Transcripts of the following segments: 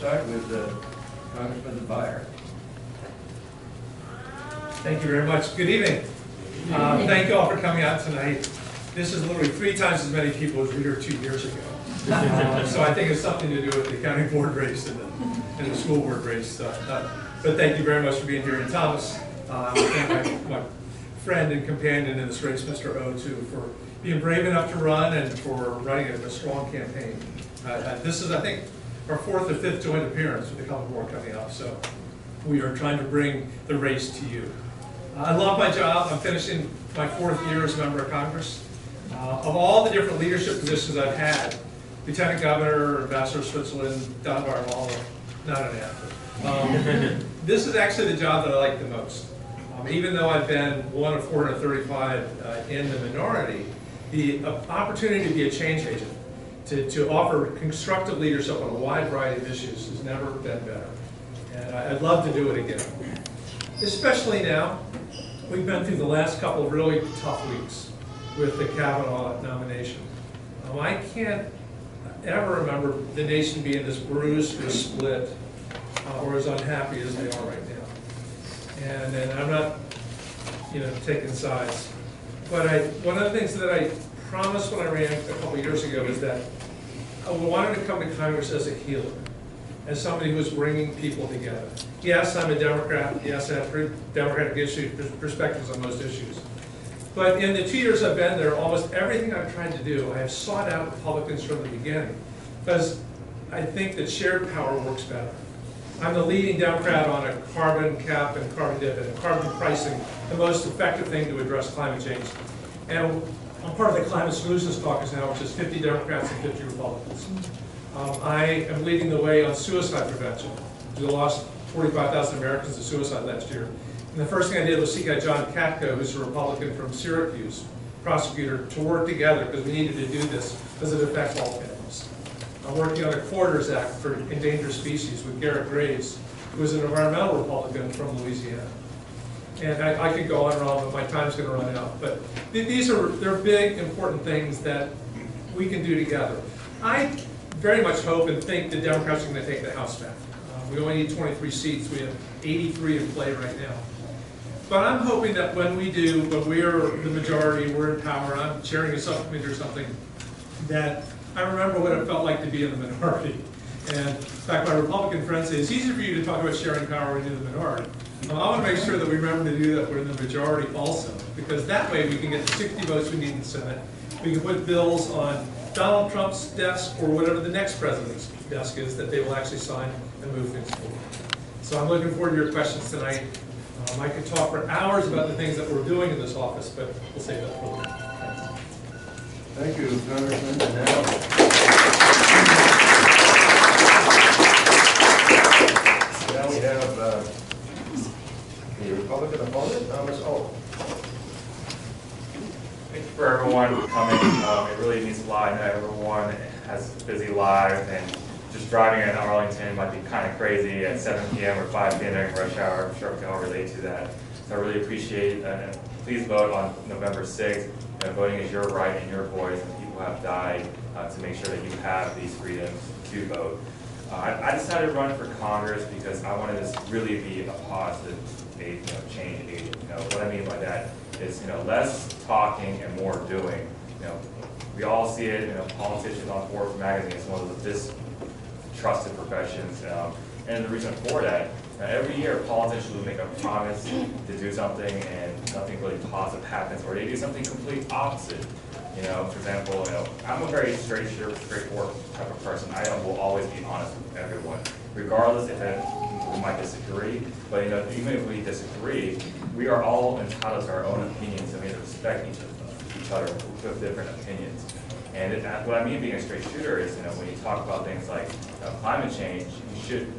start with Congressman Beyer. Thank you very much. Good evening. Thank you all for coming out tonight. This is literally 3 times as many people as we were 2 years ago. So I think it's something to do with the county board race and the school board race. But thank you very much for being here. And Thomas, and my friend and companion in this race, Mr. O, too, for being brave enough to run and for running a strong campaign. This is, I think, our 4th or 5th joint appearance with the county board coming up. So we are trying to bring the race to you. I love my job. I'm finishing my 4th year as a member of Congress. Of all the different leadership positions I've had, Lieutenant Governor, Ambassador of Switzerland, Don Barmala, not an athlete. This is actually the job that I like the most. Even though I've been one of 435 in the minority, the opportunity to be a change agent, to offer constructive leadership on a wide variety of issues has never been better. And I'd love to do it again. Especially now, we've been through the last couple of really tough weeks with the Kavanaugh nomination. I can't ever remember the nation being as bruised or split or as unhappy as they are right now. And I'm not, taking sides. But one of the things that I promised when I ran a couple of years ago is that I wanted to come to Congress as a healer, as somebody who was bringing people together. Yes, I'm a Democrat. Yes, I have Democratic perspectives on most issues. But in the 2 years I've been there, almost everything I've tried to do, I have sought out Republicans from the beginning, because I think that shared power works better. I'm the leading Democrat on a carbon cap and carbon dividend, carbon pricing, the most effective thing to address climate change. And I'm part of the Climate Solutions Caucus now, which is 50 Democrats and 50 Republicans. I am leading the way on suicide prevention. We lost 45,000 Americans to suicide last year. And the first thing I did was seek out John Katko, who's a Republican from Syracuse, prosecutor, to work together because we needed to do this because it affects all families. I'm working on a Corridors Act for endangered species with Garrett Graves, who is an environmental Republican from Louisiana. And I could go on and on, but my time's going to run out. But they're big, important things that we can do together. I very much hope and think the Democrats are going to take the House back. We only need 23 seats. We have 83 in play right now. But I'm hoping that when we do, when we're the majority, we're in power, I'm chairing a subcommittee or something, that I remember what it felt like to be in the minority. And in fact, my Republican friends say, it's easy for you to talk about sharing power when you're in the minority. I want to make sure that we remember to do that when we're in the majority also, because that way we can get the 60 votes we need in the Senate. We can put bills on Donald Trump's desk or whatever the next president's desk is that they will actually sign and move things forward. So I'm looking forward to your questions tonight. I could talk for hours about the things that we're doing in this office, but we'll save that for later. Thank you, Congressman. And now we have the Republican opponent, Thomas O. Thank you for everyone coming. It really means a lot. I know everyone has busy lives, and just driving in Arlington might be kind of crazy at 7 p.m. or 5 p.m. during rush hour. I'm sure we can all relate to that. So I really appreciate it. Please vote on November 6th. Voting is your right and your voice, and people have died to make sure that you have these freedoms to vote. I decided to run for Congress because I wanted to really be a positive change agent. What I mean by that is less talking and more doing. We all see it. Politicians on Forbes magazine is one of the distrusted professions, and the reason for that, every year politicians will make a promise to do something and nothing really positive happens, or they do something complete opposite. For example, I'm a very straightforward type of person. I will always be honest with everyone, regardless if we might disagree. But even if we disagree, we are all entitled to our own opinions, and we have to respect each other with different opinions. And what I mean being a straight shooter is, when you talk about things like climate change, you should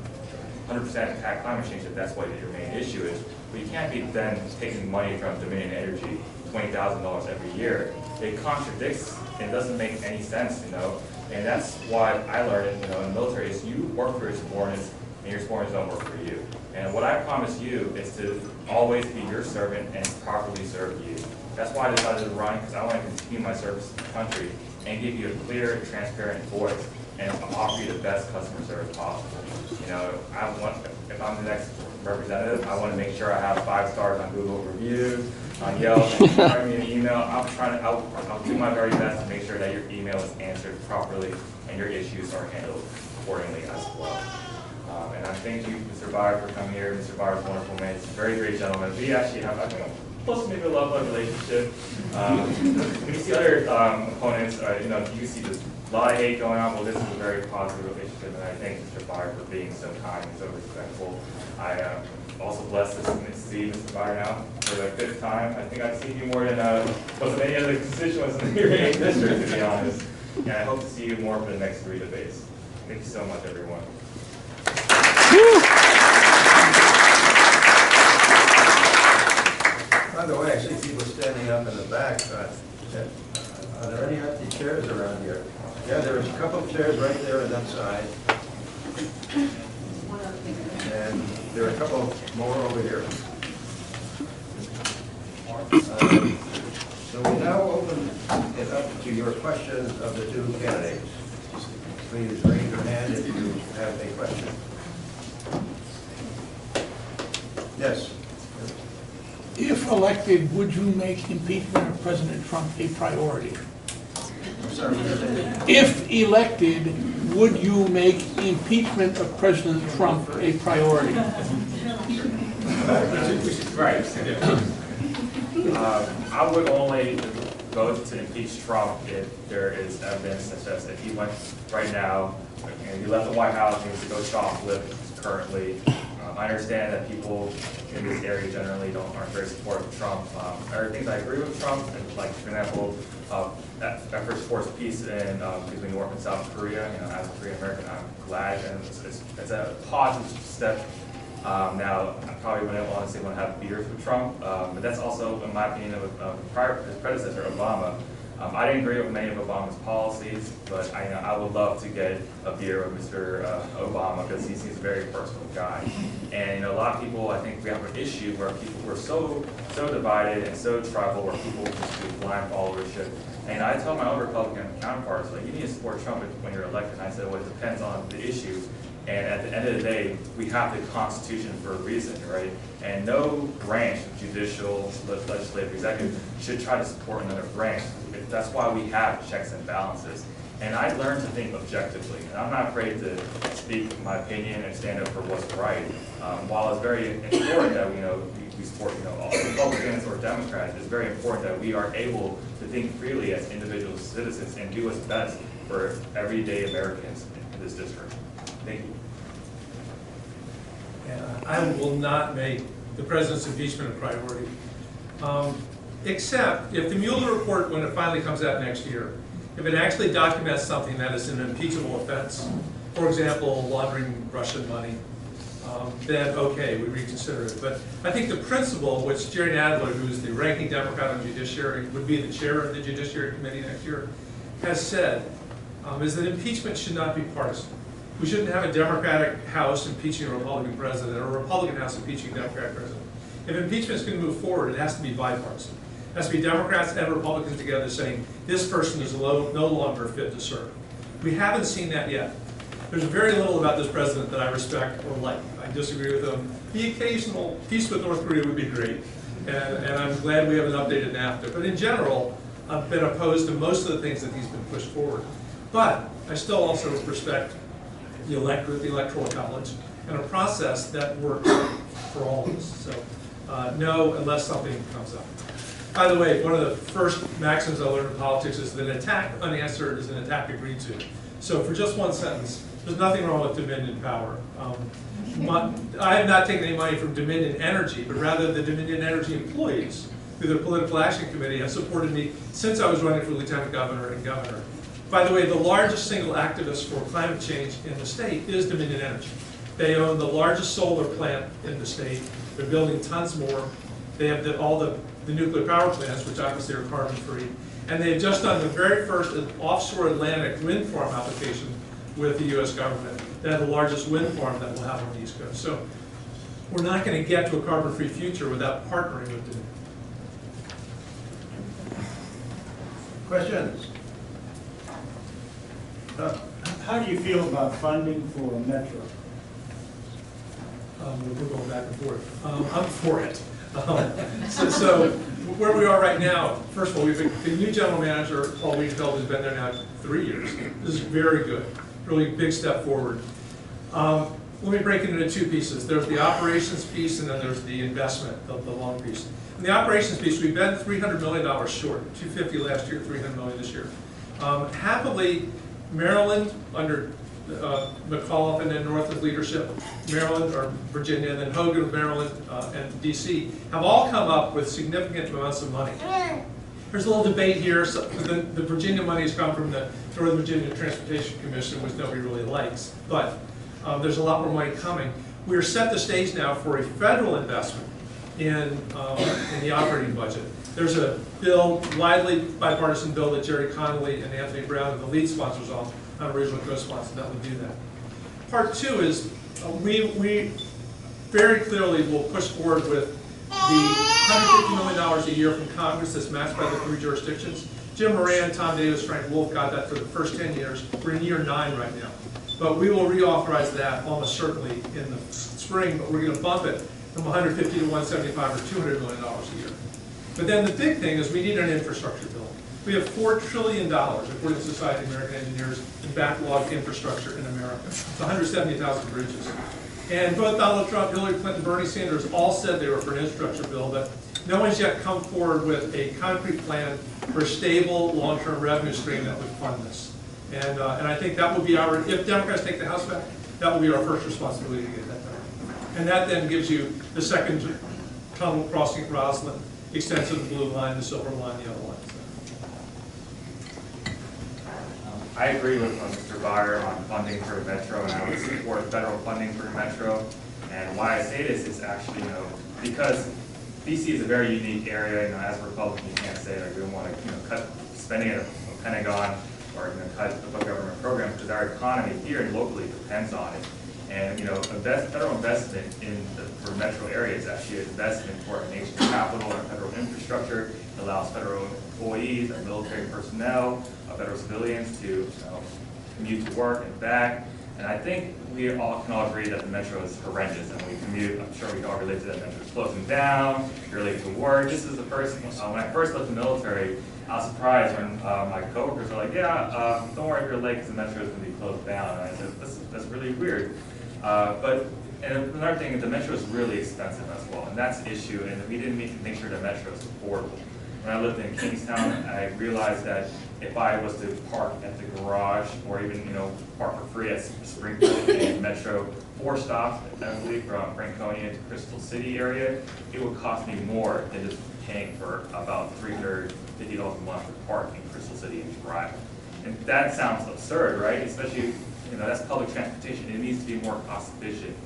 100% attack climate change if that's what your main issue is. But you can't be then taking money from Dominion Energy, $20,000 every year. It contradicts and doesn't make any sense, And that's why I learned, in the military, is you work for your subordinates, and your subordinates don't work for you. And what I promise you is to always be your servant and properly serve you. That's why I decided to run, because I want to continue my service to the country and give you a clear and transparent voice. and offer you the best customer service possible. You know, if I'm the next representative, I want to make sure I have 5 stars on Google reviews, on Yelp. If you write me an email, I'll do my very best to make sure that your email is answered properly and your issues are handled accordingly as well. And I thank you, Mr. Beyer, for coming here. Mr. Beyer is a wonderful man. He's a very great gentleman. We actually have, I think, close to maybe a love relationship. When you see other opponents, you know, you see this a lot of hate going on. Well, this is a very positive relationship, and I thank Mr. Beyer for being so kind and so respectful. I am also blessed to see Mr. Beyer now for the 5th time. I think I've seen you more than most of any other constituents in your district, to be honest. And I hope to see you more for the next 3 debates. Thank you so much, everyone. By the way, I see people standing up in the back. Are there any empty chairs around here? Yeah, there's a couple of chairs right there on that side. And there are a couple more over here. So we now open it up to your questions of the 2 candidates. Please raise your hand if you have a question. Yes. If elected, would you make impeachment of President Trump a priority? I'm sorry, what did you say? If elected, would you make impeachment of President Trump a priority? Right. I would only vote to impeach Trump if there is evidence that says that he went right now and he left the White House and he was to go shoplift currently. I understand that people in this area generally aren't very supportive of Trump. There are things I agree with Trump, and like for example, efforts towards peace in between North and South Korea. You know, as a Korean American, I'm glad, and it's a positive step. Now, I probably wouldn't want to have beers with Trump, but that's also, in my opinion, of his predecessor, Obama. I didn't agree with many of Obama's policies, but I would love to get a beer with Mr. Obama because he seems a very personal guy. And a lot of people, I think we have an issue where people were so divided and so tribal, where people just do blind followership. And I tell my own Republican counterparts, like, you need to support Trump when you're elected. And I said, well, it depends on the issue. And at the end of the day, we have the Constitution for a reason, right? And no branch, judicial, legislative, executive, should try to support another branch. That's why we have checks and balances. And I learned to think objectively. And I'm not afraid to speak my opinion and stand up for what's right. While it's very important that we support all Republicans or Democrats, it's very important that we are able to think freely as individual citizens and do what's best for everyday Americans in this district. Thank you. I will not make the president's impeachment a priority, except if the Mueller report, when it finally comes out next year, if it actually documents something that is an impeachable offense, for example, laundering Russian money, then okay, we reconsider it. But I think the principle, which Jerry Nadler, who is the ranking Democrat on Judiciary, would be the chair of the Judiciary Committee next year, has said, is that impeachment should not be partisan. We shouldn't have a Democratic House impeaching a Republican president or a Republican House impeaching a Democratic president. If impeachment is going to move forward, it has to be bipartisan. It has to be Democrats and Republicans together saying, this person is no longer fit to serve. We haven't seen that yet. There's very little about this president that I respect or like. I disagree with him. The occasional peace with North Korea would be great. And I'm glad we have an updated NAFTA. But in general, I've been opposed to most of the things that he's been pushed forward. But I still also respect the electorate, the Electoral College, and a process that works for all of us. So no, unless something comes up. By the way, one of the first maxims I learned in politics is that an attack unanswered is an attack agreed to. So for just one sentence, there's nothing wrong with Dominion power. I have not taken any money from Dominion Energy, but rather the Dominion Energy employees through their Political Action Committee have supported me since I was running for Lieutenant Governor and Governor. By the way, the largest single activist for climate change in the state is Dominion Energy. They own the largest solar plant in the state. They're building tons more. They have all the nuclear power plants, which obviously are carbon-free. And they've just done the very first offshore Atlantic wind farm application with the U.S. government. They have the largest wind farm that we'll have on the East Coast. So we're not going to get to a carbon-free future without partnering with Dominion. Questions? How do you feel about funding for Metro? We're going back and forth. I'm for it. So where we are right now, first of all, the new general manager, Paul Wiegfeld, has been there now 3 years. This is very good, really big step forward. Let me break it into two pieces. There's the operations piece, and then there's the investment, the long piece. In the operations piece, we've been $300 million short, 250 last year, 300 million this year. Happily, Maryland, under McAuliffe and then North's leadership, Maryland or Virginia, and then Hogan of Maryland and DC, have all come up with significant amounts of money. There's a little debate here. So the Virginia money has come from the Northern Virginia Transportation Commission, which nobody really likes, but there's a lot more money coming. We're set the stage now for a federal investment in the operating budget. There's a bill, widely bipartisan bill, that Jerry Connolly and Anthony Brown are the lead sponsors on, original co-sponsor, that would do that. Part two is we very clearly will push forward with the $150 million a year from Congress that's matched by the 3 jurisdictions. Jim Moran, Tom Davis, Frank Wolf got that for the first 10 years. We're in year 9 right now. But we will reauthorize that almost certainly in the spring, but we're going to bump it from 150 to 175 or $200 million a year. But then the big thing is we need an infrastructure bill. We have $4 trillion, according to the Society of American Engineers, in backlogged infrastructure in America. It's 170,000 bridges. And both Donald Trump, Hillary Clinton, Bernie Sanders all said they were for an infrastructure bill, but no one's yet come forward with a concrete plan for a stable, long-term revenue stream that would fund this. And I think that will be if Democrats take the House back, that will be our first responsibility to get that done. And that then gives you the second tunnel crossing at Roslyn, extensive blue line, the silver line, the other line. I agree with Mr. Beyer on funding for the Metro, and I would support federal funding for the Metro. And why I say this is actually, because DC is a very unique area. As a Republican, you can't say that we don't want to, cut spending at a Pentagon or cut the government program, because our economy here and locally depends on it. And federal investment for metro areas is actually an investment for our nation's capital, our federal infrastructure. It allows federal employees, our military personnel, our federal civilians to commute to work and back. And I think we can all agree that the metro is horrendous. And when we commute, I'm sure we can all relate to that. The metro is closing down. You're late to work. This is the first. When I first left the military, I was surprised when my coworkers were like, "Yeah, don't worry if you're late because the metro is going to be closed down." And I said, "That's really weird." And another thing, the metro is really expensive as well, and that's the issue. And we didn't make sure the metro is affordable. When I lived in Kingstown, I realized that if I was to park at the garage or even park for free at Springfield and Metro 4 stops, I believe from Franconia to Crystal City area, it would cost me more than just paying for about $350 a month to park in Crystal City and drive. And that sounds absurd, right? Especially, that's public transportation. It needs to be more cost efficient.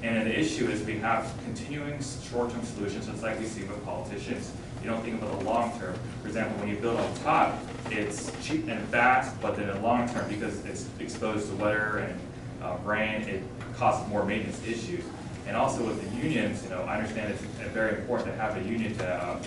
And the issue is we have continuing short-term solutions, just like we see with politicians. You don't think about the long term. For example, when you build on top, it's cheap and fast, but then in the long term, because it's exposed to weather and rain, it causes more maintenance issues. And also with the unions, I understand it's very important to have a union to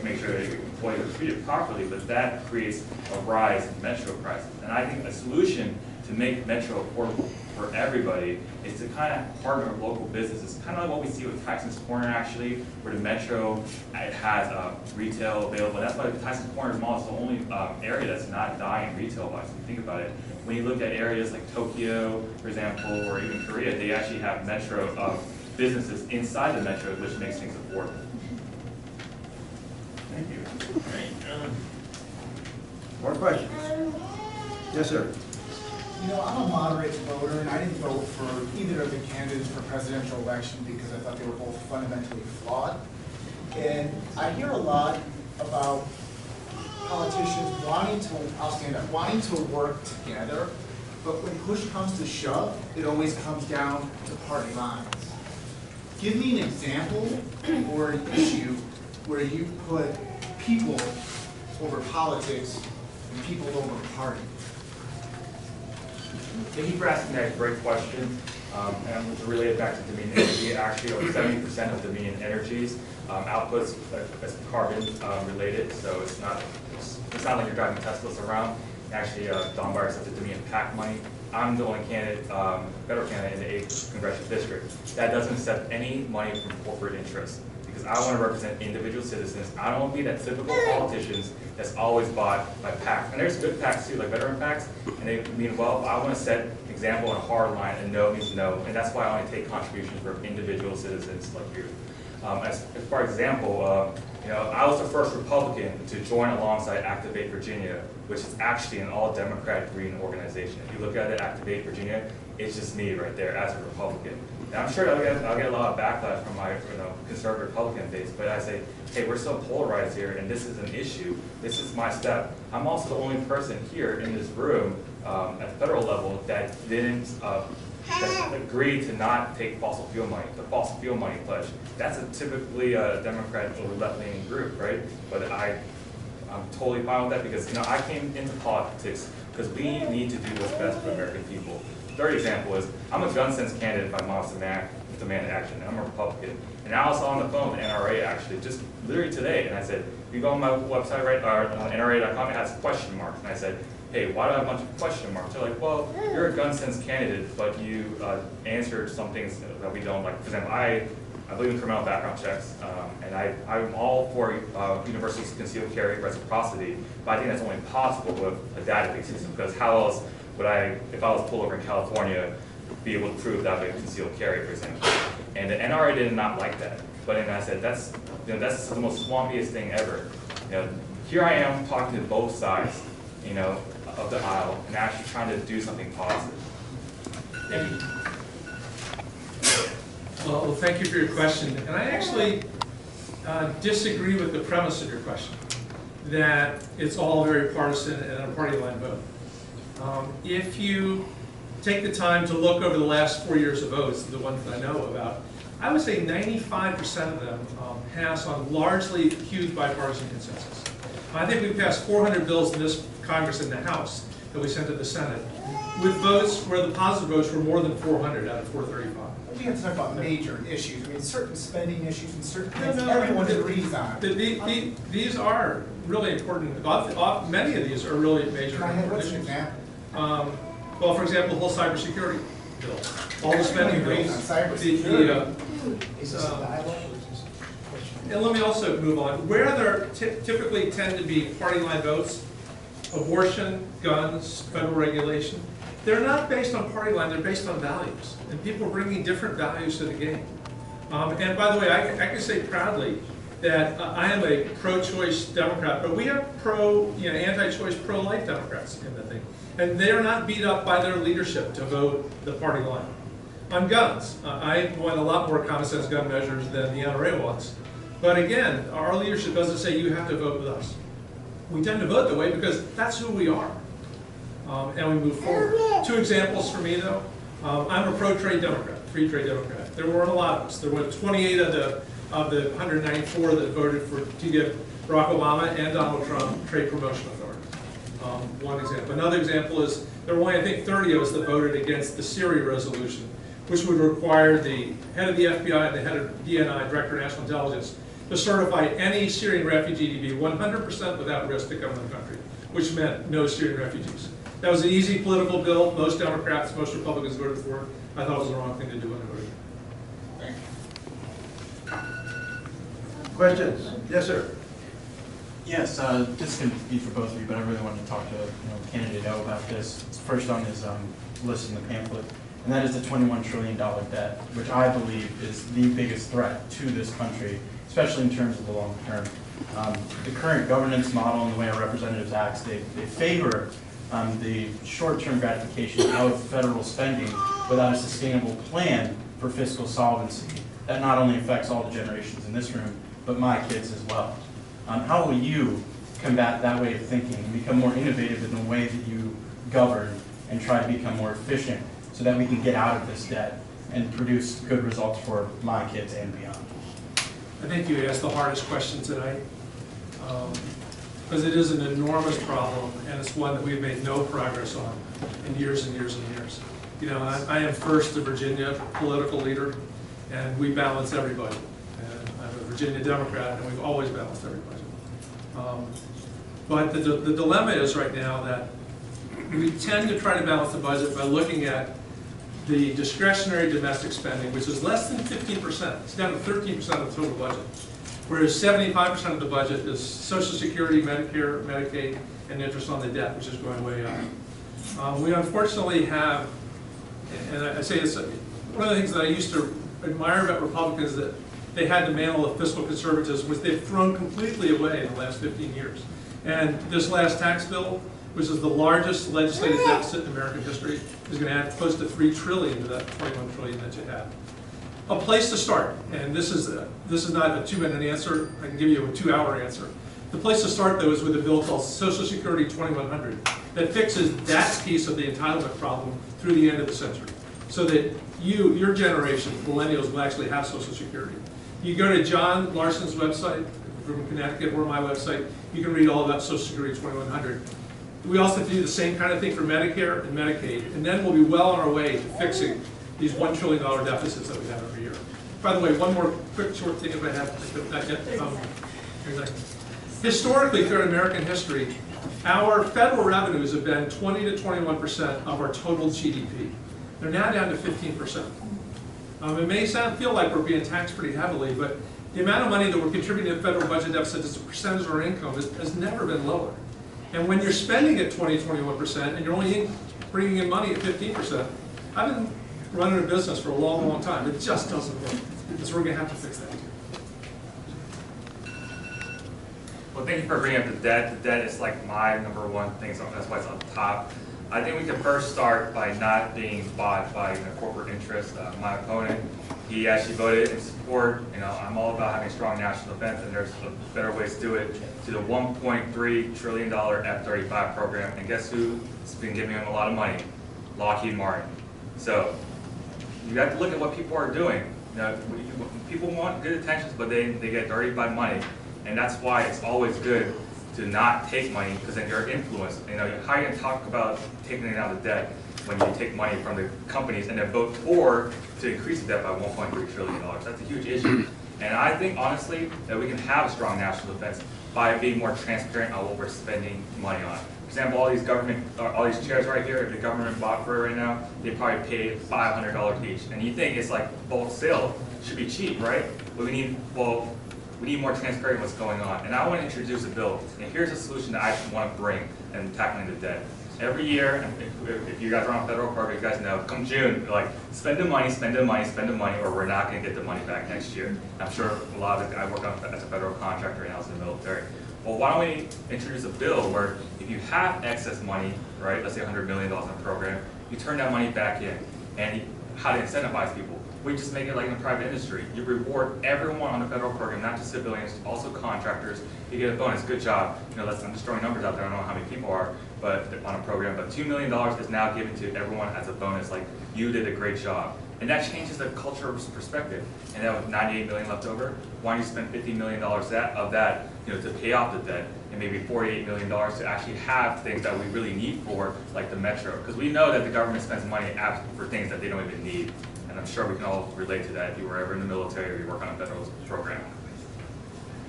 make sure that employees are treated properly, but that creates a rise in metro prices. And I think a solution to make metro affordable for everybody is to kind of partner with local businesses, kind of like what we see with Tyson's Corner actually, where the metro, it has retail available. That's why the Tyson's Corner Mall is the only area that's not dying retail-wise. When you think about it, when you look at areas like Tokyo, for example, or even Korea, they actually have metro businesses inside the metro, which makes things affordable. Thank you. More questions? Yes, sir. I'm a moderate voter, and I didn't vote for either of the candidates for presidential election because I thought they were both fundamentally flawed. And I hear a lot about politicians wanting to work together, but when push comes to shove, it always comes down to party lines. Give me an example or an issue where you put people over politics and people over party. Thank you for asking that great question. And to relate it back to Dominion Energy, actually over 70% of Dominion Energy's outputs is carbon related, so it's not like you're driving Teslas around. Actually, Don Beyer said the Dominion PAC money I'm the only candidate, federal candidate in the 8th Congressional District that doesn't accept any money from corporate interests. Because I want to represent individual citizens. I don't want to be that typical politicians that's always bought by PACs. And there's good PACs too, like veteran PACs, and they mean well. I want to set example on a hard line, and no means no, and that's why I only take contributions from individual citizens like you. As for example, you know, I was the first Republican to join alongside Activate Virginia, which is actually an all-Democrat green organization. If you look at it, Activate Virginia, it's just me right there as a Republican. And I'm sure I'll get a lot of backlash from my conservative Republican base, but I say, hey, we're so polarized here, and this is an issue. This is my step. I'm also the only person here in this room at the federal level that didn't agree to not take fossil fuel money, the fossil fuel money pledge. That's typically a Democrat or left-leaning group, right? But I'm totally fine with that because I came into politics because we need to do what's best for the American people. Third example is, I'm a gun sense candidate by Modest Demand Action. I'm a Republican. And I was on the phone with NRA actually, just literally today, and I said, if you go on my website, right, or on NRA.com, it has question marks. And I said, hey, why do I have a bunch of question marks? They're like, well, you're a gun sense candidate, but you answered some things that we don't like. For example, I believe in criminal background checks, and I'm all for universities concealed carry reciprocity, but I think that's only possible with a database system, because how else would I, if I was pulled over in California, be able to prove that I concealed carry, for example? And the NRA did not like that. But then I said, that's the most swampiest thing ever. Here I am talking to both sides, of the aisle, and actually trying to do something positive. Thank you. Well, thank you for your question. And I actually disagree with the premise of your question, that it's all very partisan and a party line vote. If you take the time to look over the last 4 years of votes, the ones that I know about, I would say 95% of them pass on largely huge bipartisan consensus. I think we passed 400 bills in this Congress and the House that we sent to the Senate, with votes where the positive votes were more than 400 out of 435. We have to talk about major issues. I mean, certain spending issues and certain things everyone agrees on. These are really important. Many of these are really major What's an issues. example? Well, for example, the whole cybersecurity bill, all the spending bills. On cybersecurity. And let me also move on. Where there typically tend to be party line votes, abortion, guns, federal regulation, they're not based on party line, they're based on values. And people are bringing different values to the game. And by the way, I can say proudly that I am a pro-choice Democrat, but we have anti-choice, pro-life Democrats in the thing. And they are not beat up by their leadership to vote the party line. On guns, I want a lot more common sense gun measures than the NRA wants. But again, our leadership doesn't say you have to vote with us. We tend to vote that way because that's who we are. And we move forward. Two examples for me though. I'm a pro-trade Democrat, free trade Democrat. There weren't a lot of us. There were 28 of the 194 that voted to give Barack Obama and Donald Trump trade promotion authority. One example. Another example is there were only, I think, 30 of us that voted against the Syria resolution, which would require the head of the FBI and the head of DNI, Director of National Intelligence, to certify any Syrian refugee to be 100% without risk to come to the country, which meant no Syrian refugees. That was an easy political bill. Most Democrats, most Republicans voted for it. I thought it was the wrong thing to do when I voted. Questions? Yes, sir. Yes, this is going to be for both of you, but I really wanted to talk to candidate O about this. It's first on his list in the pamphlet, and that is the $21 trillion debt, which I believe is the biggest threat to this country, especially in terms of the long term. The current governance model and the way our representatives act, they favor the short-term gratification of federal spending without a sustainable plan for fiscal solvency. That not only affects all the generations in this room, but my kids as well. How will you combat that way of thinking and become more innovative in the way that you govern and try to become more efficient so that we can get out of this debt and produce good results for my kids and beyond? I think you asked the hardest question tonight, because it is an enormous problem, and it's one that we've made no progress on in years and years and years. I am first a Virginia political leader, and we balance everybody. And I'm a Virginia Democrat, and we've always balanced everybody. But the dilemma is right now that we tend to try to balance the budget by looking at the discretionary domestic spending, which is less than 15%. It's down to 13% of the total budget. Whereas 75% of the budget is Social Security, Medicare, Medicaid, and interest on the debt, which is going way up. We unfortunately have, and I say this, one of the things that I used to admire about Republicans is that they had the mantle of fiscal conservatism, which they've thrown completely away in the last 15 years. And this last tax bill, which is the largest legislative deficit in American history, is going to add close to $3 trillion to that $21 trillion that you have. A place to start, and this is not a 2-minute answer. I can give you a 2-hour answer. The place to start, though, is with a bill called Social Security 2100 that fixes that piece of the entitlement problem through the end of the century, so that your generation, millennials, will actually have Social Security. You go to John Larson's website from Connecticut or my website, you can read all about Social Security 2100. We also do the same kind of thing for Medicare and Medicaid, and then we'll be well on our way to fixing these $1 trillion deficits that we have every year. By the way, one more quick short thing if I have not yet. Historically, throughout American history, our federal revenues have been 20 to 21% of our total GDP. They're now down to 15%. It may feel like we're being taxed pretty heavily, but the amount of money that we're contributing to the federal budget deficit as a percentage of our income has never been lower. And when you're spending at 20, 21%, and you're only bringing in money at 15%, I've been running a business for a long, long time. It just doesn't work. So we're going to have to fix that. Well, thank you for bringing up the debt. The debt is like my #1 thing, so that's why it's on top. I think we can first start by not being bought by the corporate interest. My opponent, he actually voted in support. I'm all about having strong national defense, and there's better ways to do it, to the $1.3 trillion F-35 program. And guess who's been giving them a lot of money? Lockheed Martin. So you have to look at what people are doing. People want good intentions, but they get dirty by money. And that's why it's always good to not take money, because then you're influenced. How are you going to talk about taking out the debt when you take money from the companies and then vote for to increase the debt by $1.3 trillion? That's a huge issue. And I think, honestly, that we can have a strong national defense by being more transparent on what we're spending money on. For example, all these chairs right here, if the government bought for it right now, they probably paid $500 each. And you think it's like bulk sale, should be cheap, right? But we need more transparency in what's going on. And I want to introduce a bill. And here's a solution that I want to bring in tackling the debt. Every year, if you guys are on a federal program, you guys know, come June, they're like, spend the money, spend the money, spend the money, or we're not going to get the money back next year. I'm sure a lot of it, I work as a federal contractor and I was in the military. Well, why don't we introduce a bill where if you have excess money, right, let's say $100 million in a program, you turn that money back in. And how to incentivize people? We just make it like in the private industry. You reward everyone on the federal program, not just civilians, also contractors. You get a bonus. Good job. I'm just throwing numbers out there. I don't know how many people are, but on a program. But $2 million is now given to everyone as a bonus. Like, you did a great job, and that changes the culture of perspective. And then with $98 million left over, why don't you spend $50 million of that, to pay off the debt, and maybe $48 million to actually have things that we really need for, like the metro, because we know that the government spends money for things that they don't even need. And I'm sure we can all relate to that if you were ever in the military or you work on a federal program.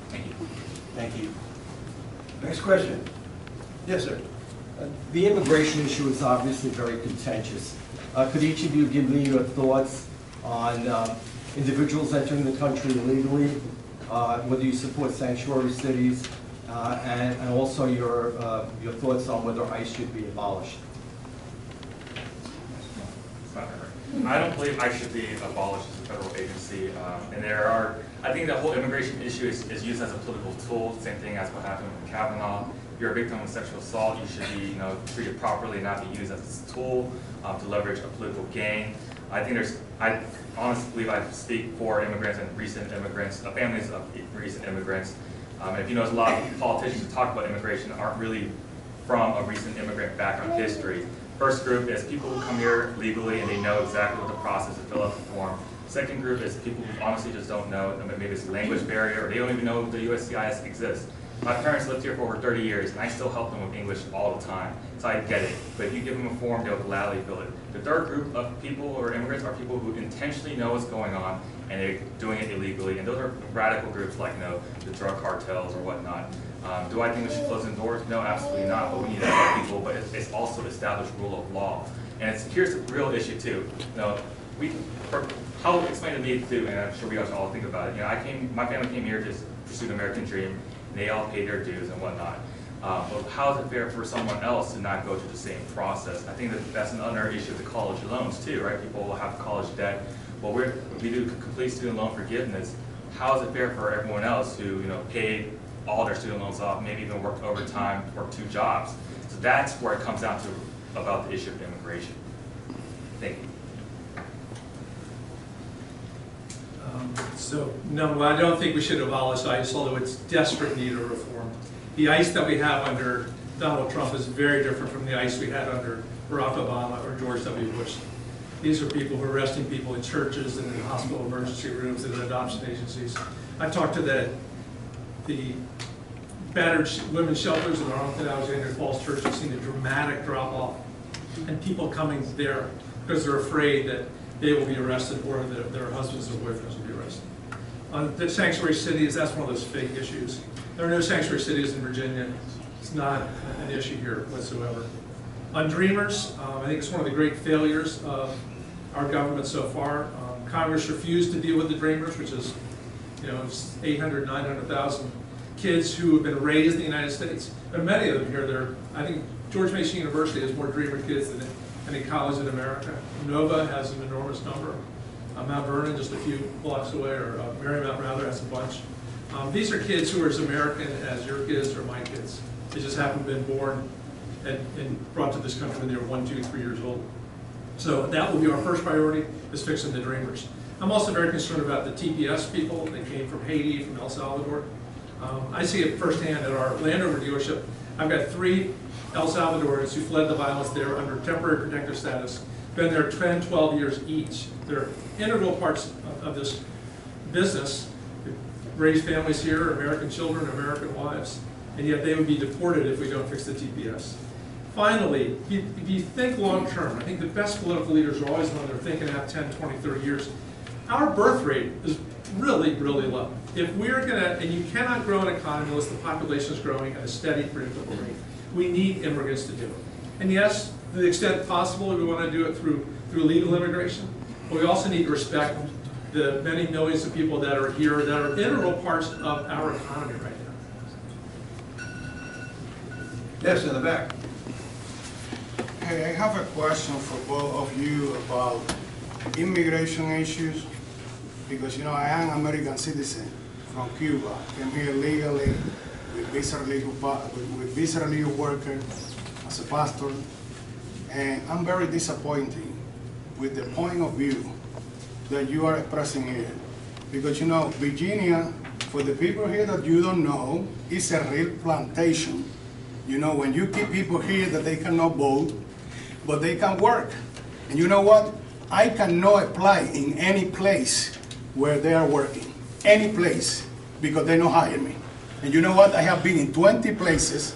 Thank you. Thank you. Next question. Yes, sir. The immigration issue is obviously very contentious. Could each of you give me your thoughts on individuals entering the country illegally, whether you support sanctuary cities, and also your thoughts on whether ICE should be abolished? I don't believe ICE should be abolished as a federal agency. And I think the whole immigration issue is used as a political tool, same thing as what happened with Kavanaugh. If you're a victim of sexual assault, you should be treated properly and not be used as a tool to leverage a political gain. I honestly believe I speak for immigrants and recent immigrants, families of recent immigrants. If you notice, a lot of politicians who talk about immigration aren't really from a recent immigrant background history. First group is people who come here legally and they know exactly what the process is to fill out the form. Second group is people who honestly just don't know, maybe it's a language barrier or they don't even know the USCIS exists. My parents lived here for over 30 years, and I still help them with English all the time. So I get it. But if you give them a form, they'll gladly fill it. The third group of people or immigrants are people who intentionally know what's going on, and they're doing it illegally. And those are radical groups like, the drug cartels or whatnot. Do I think we should close the doors? No, absolutely not. But we need to help people. But it's also established rule of law. And here's the real issue too. How explain to me too, and I'm sure we all think about it. My family came here to pursue the American dream. And they all paid their dues and whatnot. But how is it fair for someone else to not go through the same process? I think that's another issue with the college loans too, right? People will have college debt. Well, we do complete student loan forgiveness. How is it fair for everyone else who paid all their student loans off, maybe even worked overtime, worked 2 jobs? So that's where it comes down to about the issue of immigration. Thank you. No, I don't think we should abolish ICE, although it's desperate need of reform. The ICE that we have under Donald Trump is very different from the ICE we had under Barack Obama or George W. Bush. These are people who are arresting people in churches and in hospital emergency rooms and in adoption agencies. I talked to the battered women's shelters in Arlington Alexandria Falls Church. I've seen a dramatic drop off and people coming there because they're afraid that they will be arrested or their husbands or boyfriends will be arrested. On the sanctuary cities, that's one of those fake issues. There are no sanctuary cities in Virginia. It's not an issue here whatsoever. On Dreamers, I think it's one of the great failures of our government so far. Congress refused to deal with the Dreamers, which is 800, 900,000 kids who have been raised in the United States. And many of them here, I think George Mason University has more Dreamer kids than any college in America. Nova has an enormous number. Mount Vernon, just a few blocks away, or Marymount rather, has a bunch. These are kids who are as American as your kids or my kids. They just haven't been born and brought to this country when they were 1, 2, 3 years old. So that will be our first priority, is fixing the Dreamers. I'm also very concerned about the TPS people. They came from Haiti, from El Salvador. I see it firsthand at our Land Rover dealership. I've got 3 El Salvadorans who fled the violence there under temporary protective status, been there 10, 12 years each. They're integral parts of this business. They raise families here, American children, American wives, and yet they would be deported if we don't fix the TPS. Finally, if you think long term, I think the best political leaders are always when they're thinking out 10, 20, 30 years. Our birth rate is really, really low. If we're gonna, and you cannot grow an economy unless the population is growing at a steady, predictable rate. We need immigrants to do it. And yes, to the extent possible, we want to do it through legal immigration. But we also need to respect the many millions of people that are here that are integral parts of our economy right now. Yes, in the back. Hey, I have a question for both of you about immigration issues, because I am an American citizen from Cuba, came here legally with visa legal worker as a pastor, and I'm very disappointed with the point of view that you are expressing here, because Virginia, for the people here that you don't know, is a real plantation. When you keep people here that they cannot vote, but they can work. And you know what? I cannot apply in any place where they are working. Any place, because they don't hire me. And you know what? I have been in 20 places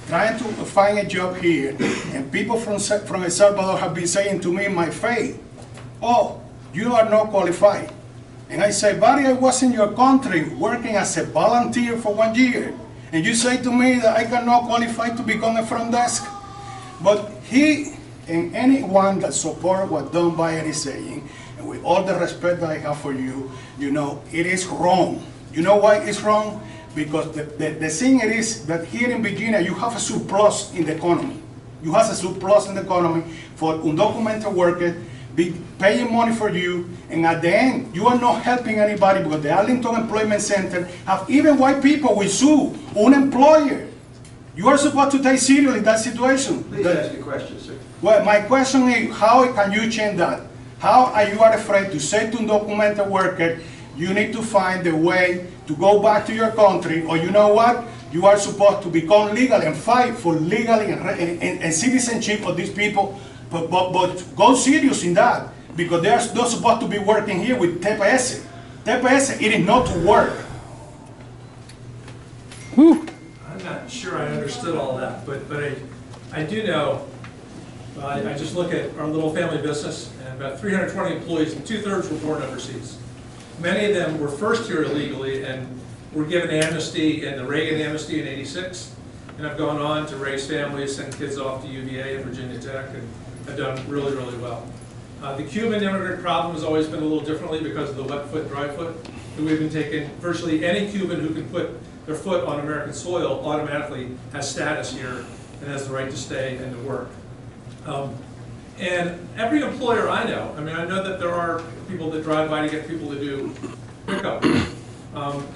trying to find a job here, and people from El Salvador have been saying to me in my face, "Oh, you are not qualified." And I say, "Buddy, I was in your country working as a volunteer for 1 year. And you say to me that I cannot qualify to become a front desk?" But he and anyone that supports what Don Beyer is saying, and with all the respect that I have for you, it is wrong. You know why it's wrong? Because the thing is that here in Virginia, you have a surplus in the economy. You have a surplus in the economy for undocumented workers, paying money for you, and at the end, you are not helping anybody, because the Arlington Employment Center have even white people will sue an employer. You are supposed to take seriously that situation. Please ask your question, sir. Well, my question is, how can you change that? How are you afraid to say to undocumented worker, you need to find a way to go back to your country, or you know what? You are supposed to become legal and fight for legal and citizenship of these people, but go serious in that, because they are not supposed to be working here with TPS. TPS, it is not to work. Whew. I'm not sure I understood all that, but I do know, I just look at our little family business, and about 320 employees, and 2/3 were born overseas. Many of them were first here illegally and were given amnesty in the Reagan amnesty in '86, and have gone on to raise families, send kids off to UVA and Virginia Tech, and have done really, really well. The Cuban immigrant problem has always been a little differently because of the wet foot, dry foot. And we've been taking virtually any Cuban who can put their foot on American soil automatically has status here and has the right to stay and to work. And every employer I know, I mean, I know that there are people that drive by to get people to do pickup,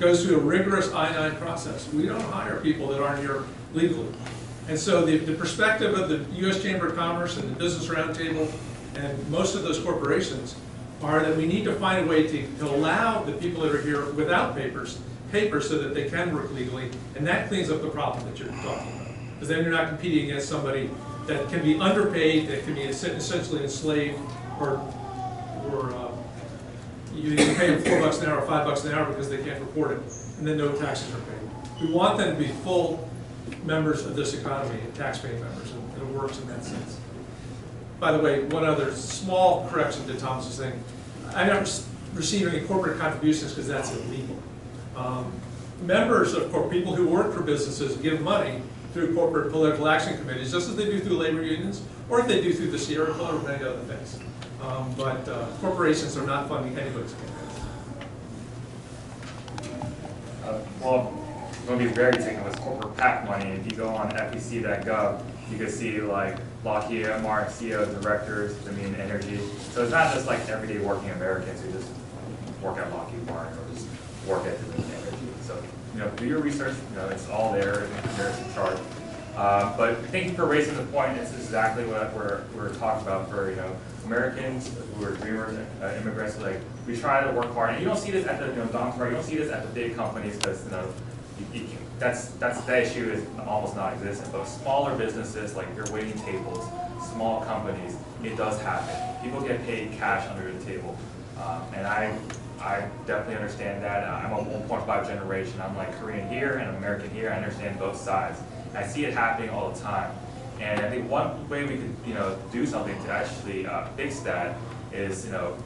goes through a rigorous I-9 process. We don't hire people that aren't here legally. And so the perspective of the U.S. Chamber of Commerce and the Business Roundtable and most of those corporations are that we need to find a way to allow the people that are here without papers so that they can work legally, and that cleans up the problem that you're talking about. Because then you're not competing against somebody that can be underpaid, that can be essentially enslaved, or you pay them $4 an hour or $5 an hour because they can't report it, and then no taxes are paid. We want them to be full members of this economy, and tax-paying members, and it works in that sense. By the way, one other small correction to Thomas's thing. I don't receive any corporate contributions because that's illegal. Members of people who work for businesses give money through corporate political action committees, just as they do through labor unions, or if they do through the Sierra Club or many other things. But corporations are not funding anybody's campaigns. Well, I'm going to be very taken with corporate PAC money. If you go on FEC.gov, you can see like Lockheed Martin CEOs, directors, Dominion Energy. So it's not just like everyday working Americans who just work at Lockheed Martin or just work at Dominion Energy. So, you know, do your research. You know, it's all there. There's a chart. But thank you for raising the point. It's exactly what we're talking about for, you know, Americans who are dreamers, immigrants. Like, we try to work hard, and you don't see this at the, you know, Dom's right. You don't see this at the big companies because, you know, that's the issue is almost non-existent. But smaller businesses, like your waiting tables, small companies, it does happen. People get paid cash under the table, and I definitely understand that. I'm a 1.5 generation. I'm like Korean here and American here. I understand both sides. I see it happening all the time. And I think one way we could, you know, do something to actually fix that is, you know,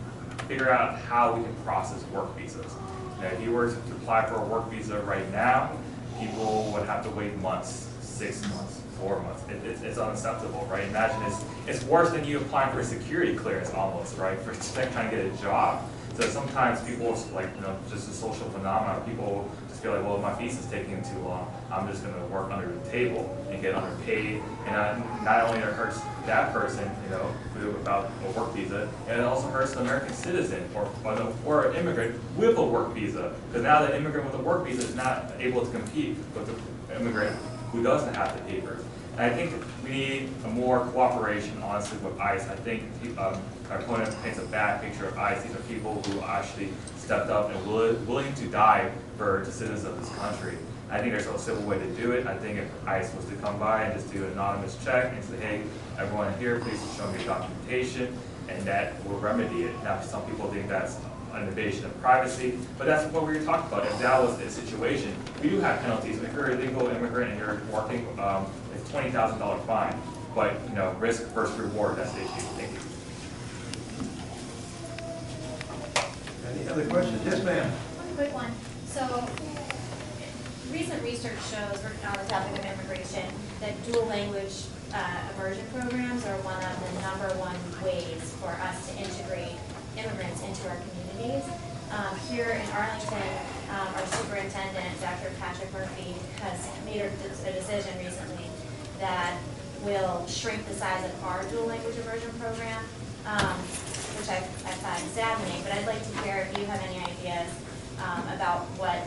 figure out how we can process work visas. You know, if you were to apply for a work visa right now, people would have to wait months, 6 months, 4 months. It's unacceptable, right? Imagine it's worse than you applying for a security clearance almost, right? For trying to get a job. So sometimes people, like, you know, just a social phenomenon, people just feel like, well, my visa's taking too long, I'm just going to work under the table and get underpaid. And not only it hurts that person, you know, without a work visa, and it also hurts the American citizen or an immigrant with a work visa. Because now the immigrant with a work visa is not able to compete with the immigrant who doesn't have the papers. And I think we need a more cooperation, honestly, with ICE. I think our opponent paints a bad picture of ICE. These are people who actually stepped up and willing to die for the citizens of this country. I think there's no civil way to do it. I think if ICE was to come by and just do an anonymous check and say, hey, everyone here, please show me your documentation, and that will remedy it. Now, some people think that's an invasion of privacy, but that's what we were talking about. If that was the situation, we do have penalties. If you're an illegal immigrant and you're working, it's $20,000 fine. But, you know, risk versus reward, that's the issue. Thank you. Any other questions? Yes, ma'am. One quick one. So, recent research shows, on the topic of immigration, that dual language immersion programs are one of the #1 ways for us to integrate immigrants into our communities. Here in Arlington, our superintendent, Dr. Patrick Murphy, has made a decision recently that will shrink the size of our dual language immersion program, which I find saddening, but I'd like to hear if you have any ideas about what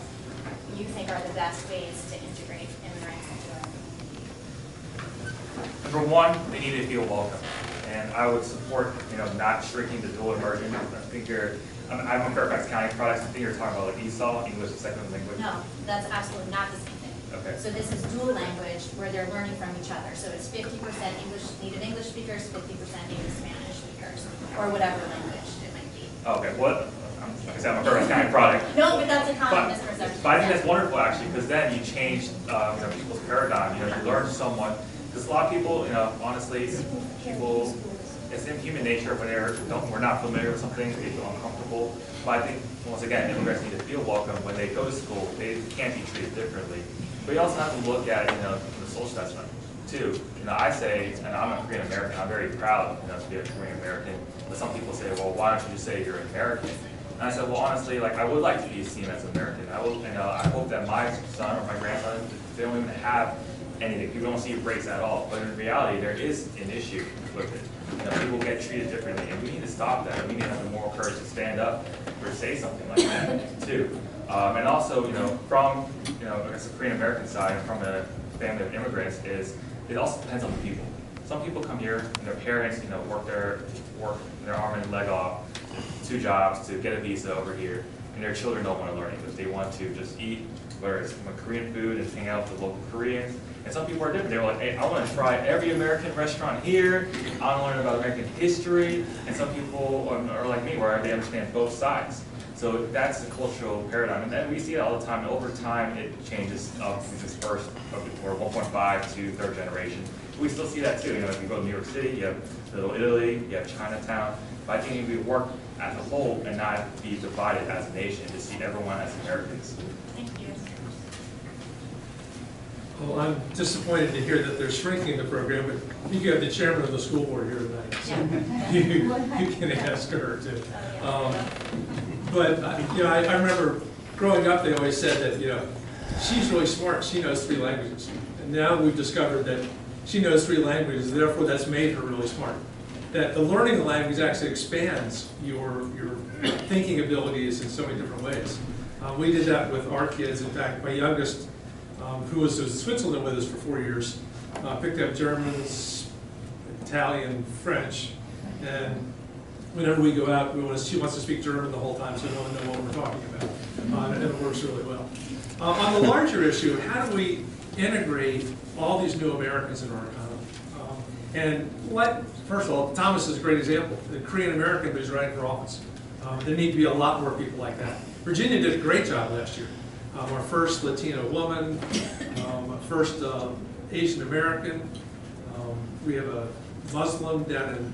you think are the best ways to integrate immigrants into our community. Number one, they need to feel welcome. And I would support, you know, not shrinking the dual immersion. I think I'm a Fairfax County product. I think you're talking about like ESOL, English as a Second Language. No, that's absolutely not the same thing. Okay. So this is dual language where they're learning from each other. So it's 50% native English speakers, 50% native Spanish speakers, or whatever language it might be. Okay, what? I'm like I said, I'm a Bergen County product. No, but that's a common misperception. But I think that's wonderful, actually, because then you change people's paradigm. You learn somewhat. Because a lot of people, honestly, people, it's in human nature when we're not familiar with something, they feel uncomfortable. But I think, once again, immigrants need to feel welcome. When they go to school, they can't be treated differently. But you also have to look at, the social assessment, too. I say, and I'm a Korean American, I'm very proud, to be a Korean American. But some people say, well, why don't you just say you're an American? And I said, well, honestly, I would like to be seen as American. I hope that my son or my grandson, they don't even have anything. People don't see race at all. But in reality, there is an issue with it. People get treated differently, and we need to stop that. We need to have the moral courage to stand up or say something like that, too. And also, from, I guess the Korean American side, from a family of immigrants, it also depends on the people. Some people come here, and their parents, work their arm and leg off, 2 jobs to get a visa over here, and their children don't want to learn English. They want to just eat, whether it's Korean food and hang out with the local Koreans. And some people are different. They're like, hey, I want to try every American restaurant here. I want to learn about American history. And some people are like me, where they understand both sides. So that's the cultural paradigm. And then we see it all the time. And over time, it changes from this first, or 1.5 to 3rd generation. We still see that too. If you go to New York City, you have Little Italy, you have Chinatown. But I think we work as a whole and not be divided as a nation, to see everyone as Americans. Thank you. Well, I'm disappointed to hear that they're shrinking the program, but I think you have the chairman of the school board here tonight, so you can ask her too. But I remember growing up, they always said that she's really smart. She knows 3 languages, and now we've discovered that she knows 3 languages. Therefore, that's made her really smart. That the learning of language actually expands your thinking abilities in so many different ways. We did that with our kids. In fact, my youngest, who was in Switzerland with us for 4 years, picked up German, Italian, French, and whenever we go out, she wants to speak German the whole time, so we don't know what we're talking about, and it works really well. On the larger issue, how do we integrate all these new Americans in our economy? First of all, Thomas is a great example. The Korean American who's running for office. There need to be a lot more people like that. Virginia did a great job last year. Our first Latino woman, our first Asian American. We have a Muslim down in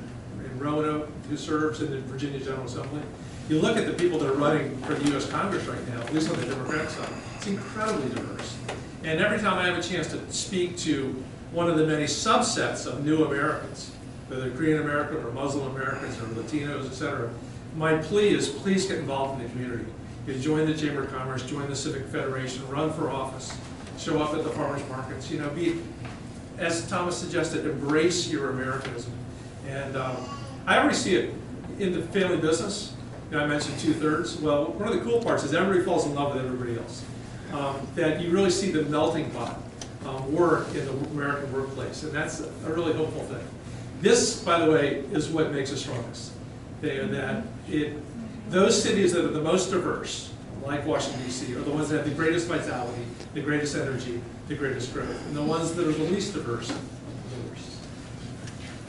Roanoke who serves in the Virginia General Assembly. You look at the people that are running for the U.S. Congress right now, at least on the Democratic side, it's incredibly diverse. And every time I have a chance to speak to one of the many subsets of new Americans, whether Korean American or Muslim Americans or Latinos, et cetera, my plea is please get involved in the community. You join the Chamber of Commerce, join the Civic Federation, run for office, show up at the farmers markets, be, as Thomas suggested, embrace your Americanism. And I already see it in the family business. I mentioned 2/3. Well, one of the cool parts is everybody falls in love with everybody else. That you really see the melting pot work in the American workplace, and that's a really hopeful thing. This, by the way, is what makes us strongest. Those cities that are the most diverse, like Washington, D.C., are the ones that have the greatest vitality, the greatest energy, the greatest growth. And the ones that are the least diverse, the worst.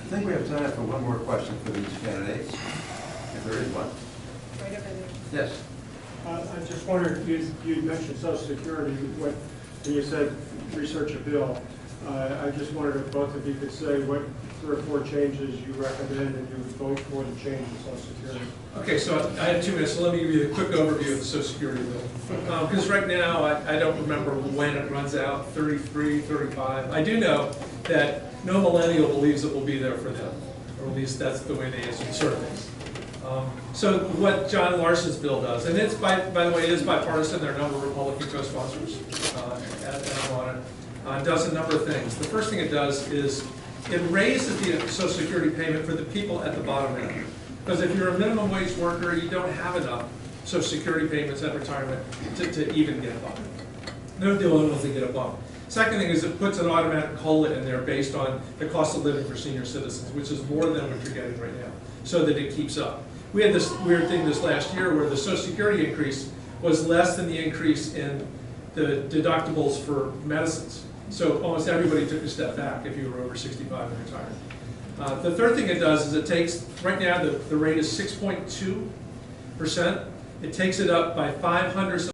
I think we have time for one more question for these candidates, if there is one. Right over there. Yes. I just wondered, you mentioned Social Security, when you said research a bill. I just wondered if both of you could say what 3 or 4 changes you recommend and you would vote for the change in Social Security. Okay, so I have 2 minutes, so let me give you a quick overview of the Social Security bill. Because right now, I don't remember when it runs out, 33, 35. I do know that no millennial believes it will be there for them, or at least that's the way they answer surveys. So what John Larson's bill does, and it's by the way, it is bipartisan. There are a number of Republican co-sponsors, and I'm on it. Does a number of things. The first thing it does is it raises the Social Security payment for the people at the bottom end. Because if you're a minimum wage worker, you don't have enough Social Security payments at retirement to even get a bump. No deal unless they get a bump. Second thing is it puts an automatic COLA in there based on the cost of living for senior citizens, which is more than what you're getting right now, so that it keeps up. We had this weird thing this last year where the Social Security increase was less than the increase in the deductibles for medicines. So almost everybody took a step back if you were over 65 and retired. The third thing it does is it takes, right now the rate is 6.2%. it takes it up by 500